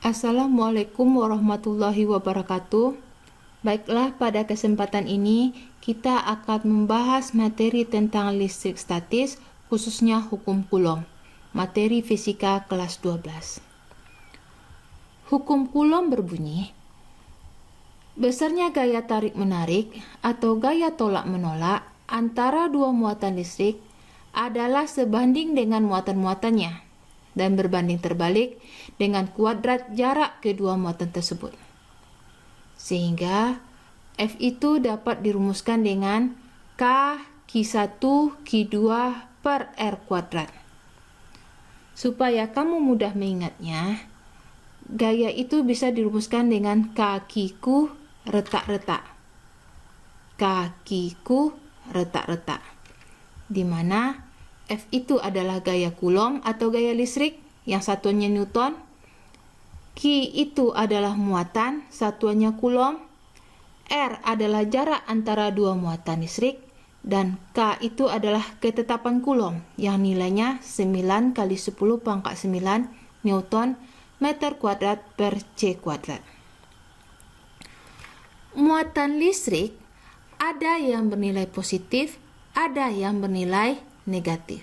Assalamualaikum warahmatullahi wabarakatuh. Baiklah, pada kesempatan ini kita akan membahas materi tentang listrik statis, khususnya hukum Coulomb, materi fisika kelas 12. Hukum Coulomb berbunyi, besarnya gaya tarik-menarik atau gaya tolak-menolak antara dua muatan listrik adalah sebanding dengan muatan-muatannya dan berbanding terbalik dengan kuadrat jarak kedua muatan tersebut. Sehingga F itu dapat dirumuskan dengan K Q1 Q2 per R kuadrat. Supaya kamu mudah mengingatnya, gaya itu bisa dirumuskan dengan kakiku retak-retak. Kakiku retak-retak. Di mana F itu adalah gaya Coulomb atau gaya listrik yang satuannya Newton. Q itu adalah muatan, satuannya Coulomb. R adalah jarak antara dua muatan listrik. Dan K itu adalah ketetapan Coulomb yang nilainya 9 kali 10 pangkat 9 Newton meter kuadrat per C kuadrat. Muatan listrik ada yang bernilai positif, ada yang bernilai negatif.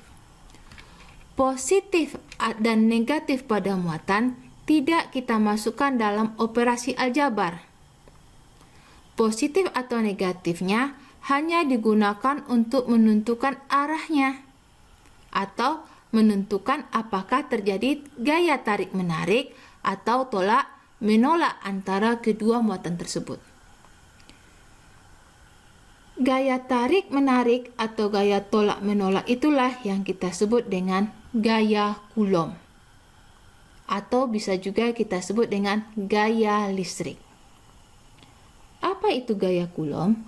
Positif dan negatif pada muatan tidak kita masukkan dalam operasi aljabar. Positif atau negatifnya hanya digunakan untuk menentukan arahnya atau menentukan apakah terjadi gaya tarik-menarik atau tolak-menolak antara kedua muatan tersebut. Gaya tarik-menarik atau gaya tolak-menolak itulah yang kita sebut dengan gaya Coulomb. Atau bisa juga kita sebut dengan gaya listrik. Apa itu gaya Coulomb?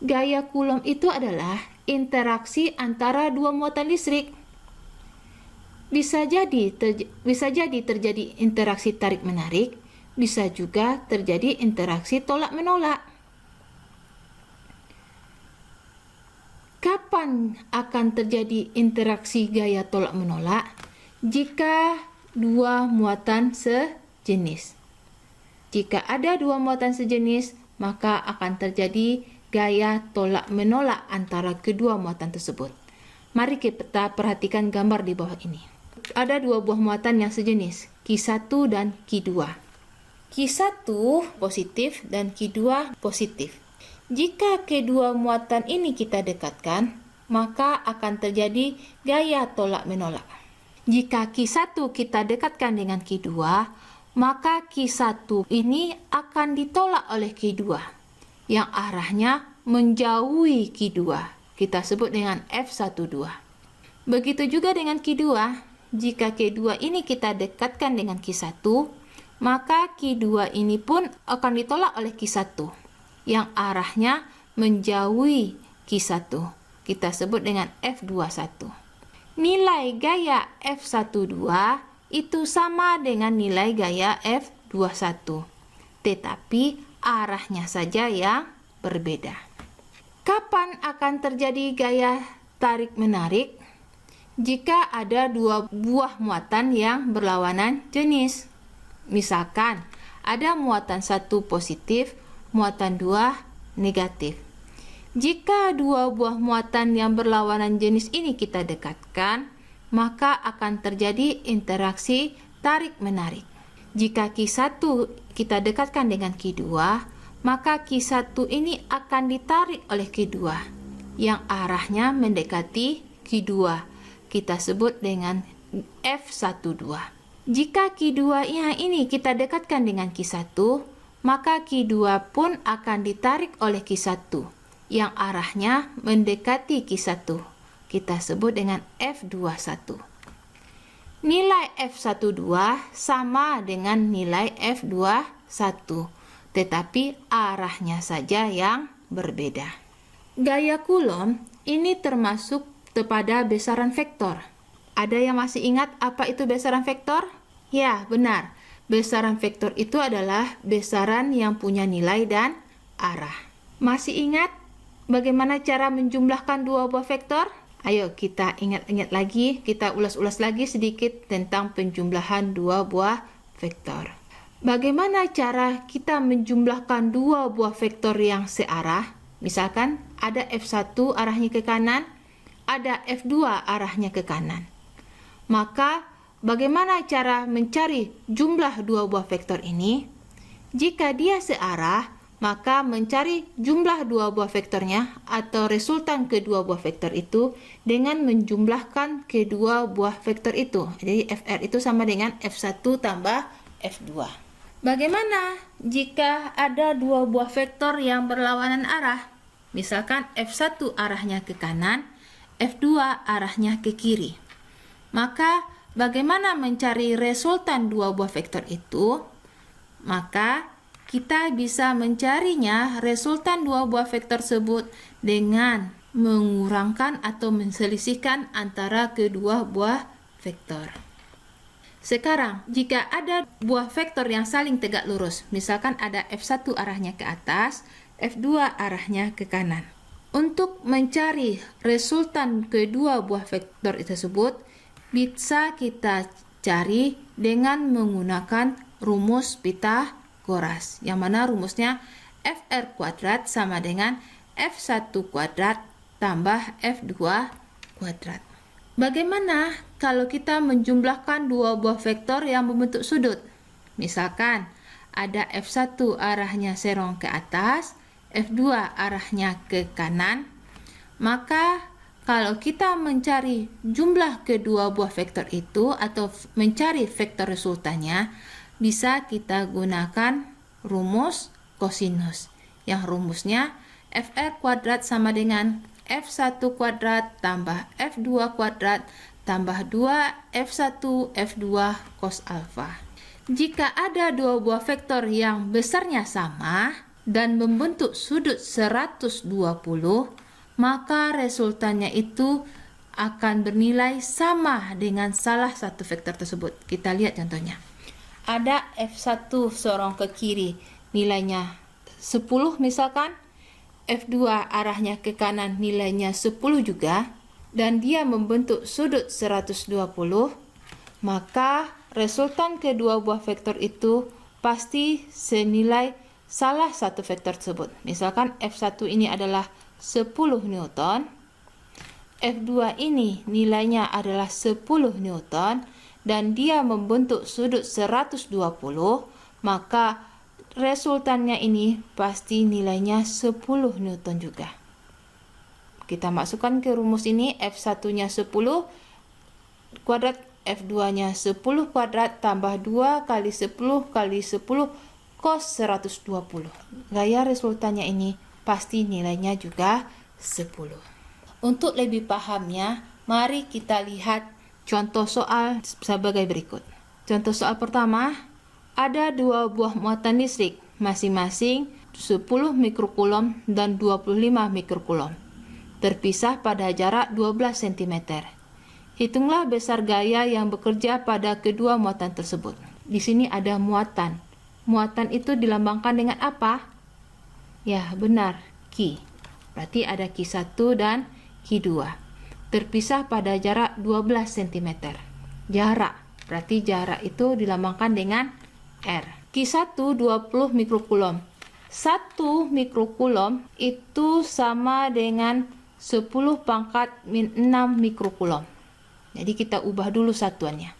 Gaya Coulomb itu adalah interaksi antara dua muatan listrik. Bisa jadi terjadi interaksi tarik-menarik, bisa juga terjadi interaksi tolak-menolak. Kapan akan terjadi interaksi gaya tolak-menolak? Jika dua muatan sejenis. Jika ada dua muatan sejenis, maka akan terjadi gaya tolak-menolak antara kedua muatan tersebut. Mari kita perhatikan gambar di bawah ini. Ada dua buah muatan yang sejenis, Q1 dan Q2. Q1 positif dan Q2 positif. Jika kedua muatan ini kita dekatkan, maka akan terjadi gaya tolak-menolak. Jika Q1 kita dekatkan dengan Q2, maka Q1 ini akan ditolak oleh Q2 yang arahnya menjauhi Q2. Kita sebut dengan F12. Begitu juga dengan Q2. Jika Q2 ini kita dekatkan dengan Q1, maka Q2 ini pun akan ditolak oleh Q1 yang arahnya menjauhi Q1. Kita sebut dengan F21. Nilai gaya F12 itu sama dengan nilai gaya F21, tetapi arahnya saja yang berbeda. Kapan akan terjadi gaya tarik-menarik? Jika ada dua buah muatan yang berlawanan jenis. Misalkan, ada muatan satu positif, muatan 2 negatif. Jika dua buah muatan yang berlawanan jenis ini kita dekatkan, maka akan terjadi interaksi tarik-menarik. Jika Q1 kita dekatkan dengan Q2, maka Q1 ini akan ditarik oleh Q2 yang arahnya mendekati Q2. Kita sebut dengan F12. Jika Q2 yang ini kita dekatkan dengan Q1, maka Q2 pun akan ditarik oleh Q1 yang arahnya mendekati Q1. Kita sebut dengan F21. Nilai F12 sama dengan nilai F21, tetapi arahnya saja yang berbeda. Gaya Coulomb ini termasuk kepada besaran vektor. Ada yang masih ingat apa itu besaran vektor? Ya, benar. Besaran vektor itu adalah besaran yang punya nilai dan arah. Masih ingat bagaimana cara menjumlahkan dua buah vektor? Ayo kita ingat-ingat lagi, kita ulas-ulas lagi sedikit tentang penjumlahan dua buah vektor. Bagaimana cara kita menjumlahkan dua buah vektor yang searah? Misalkan ada F1 arahnya ke kanan, ada F2 arahnya ke kanan. Maka bagaimana cara mencari jumlah dua buah vektor ini? Jika dia searah, maka mencari jumlah dua buah vektornya atau resultan kedua buah vektor itu dengan menjumlahkan kedua buah vektor itu. Jadi FR itu sama dengan F1 tambah F2. Bagaimana jika ada dua buah vektor yang berlawanan arah? Misalkan F1 arahnya ke kanan, F2 arahnya ke kiri. Maka bagaimana mencari resultan dua buah vektor itu? Maka kita bisa mencarinya resultan dua buah vektor tersebut dengan mengurangkan atau menselisihkan antara kedua buah vektor. Sekarang, jika ada buah vektor yang saling tegak lurus, misalkan ada F1 arahnya ke atas, F2 arahnya ke kanan. Untuk mencari resultan kedua buah vektor tersebut, bisa kita cari dengan menggunakan rumus Pitagoras, yang mana rumusnya FR kuadrat sama dengan F1 kuadrat tambah F2 kuadrat. Bagaimana kalau kita menjumlahkan dua buah vektor yang membentuk sudut? Misalkan ada F1 arahnya serong ke atas, F2 arahnya ke kanan. Maka kalau kita mencari jumlah kedua buah vektor itu atau mencari vektor resultannya, bisa kita gunakan rumus kosinus, yang rumusnya FR kuadrat sama dengan F1 kuadrat tambah F2 kuadrat tambah 2 F1 F2 cos alfa. Jika ada dua buah vektor yang besarnya sama dan membentuk sudut 120, maka resultannya itu akan bernilai sama dengan salah satu vektor tersebut. Kita lihat contohnya. Ada F1 sorong ke kiri, nilainya 10 misalkan. F2 arahnya ke kanan, nilainya 10 juga. Dan dia membentuk sudut 120. Maka resultan kedua buah vektor itu pasti senilai salah satu vektor tersebut. Misalkan F1 ini adalah 10 Newton. F2 ini nilainya adalah 10 Newton. Dan dia membentuk sudut 120, maka resultannya ini pasti nilainya 10 Newton juga. Kita masukkan ke rumus ini, F1-nya 10 kuadrat, F2-nya 10 kuadrat tambah 2 kali 10 kali 10 cos 120. Gaya resultannya ini pasti nilainya juga 10. Untuk lebih pahamnya, mari kita lihat contoh soal sebagai berikut. Contoh soal pertama, ada dua buah muatan listrik, masing-masing 10 mikrokulom dan 25 mikrokulom, terpisah pada jarak 12 cm. Hitunglah besar gaya yang bekerja pada kedua muatan tersebut. Di sini ada muatan. Muatan itu dilambangkan dengan apa? Ya, benar, Q. Berarti ada Q1 dan Q2. Terpisah pada jarak 12 cm. Jarak, berarti jarak itu dilambangkan dengan R. Q1 20 mikrokulom. 1 mikrokulom itu sama dengan 10 pangkat min 6 mikrokulom. Jadi kita ubah dulu satuannya.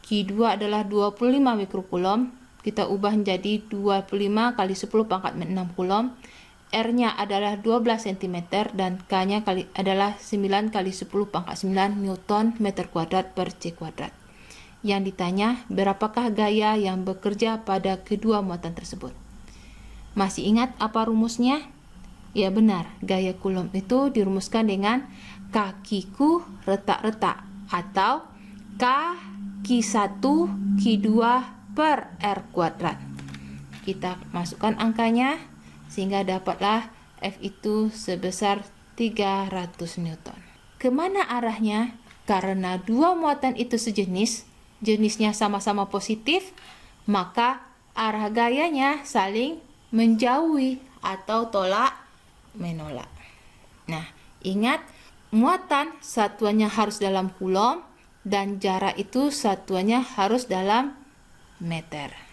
Q2 adalah 25 mikrokulom. Kita ubah menjadi 25 kali 10 pangkat min 6 kulom. R-nya adalah 12 cm dan K-nya adalah 9 kali 10 pangkat 9 Newton meter kuadrat per C kuadrat. Yang ditanya, berapakah gaya yang bekerja pada kedua muatan tersebut? Masih ingat apa rumusnya? Ya benar, gaya Coulomb itu dirumuskan dengan K-Q retak-retak atau K Q1 Q2 per R kuadrat. Kita masukkan angkanya, sehingga dapatlah F itu sebesar 300 Newton. Kemana arahnya? Karena dua muatan itu sejenis, jenisnya sama-sama positif, maka arah gayanya saling menjauhi atau tolak menolak. Nah, ingat, muatan satuannya harus dalam kulom dan jarak itu satuannya harus dalam meter.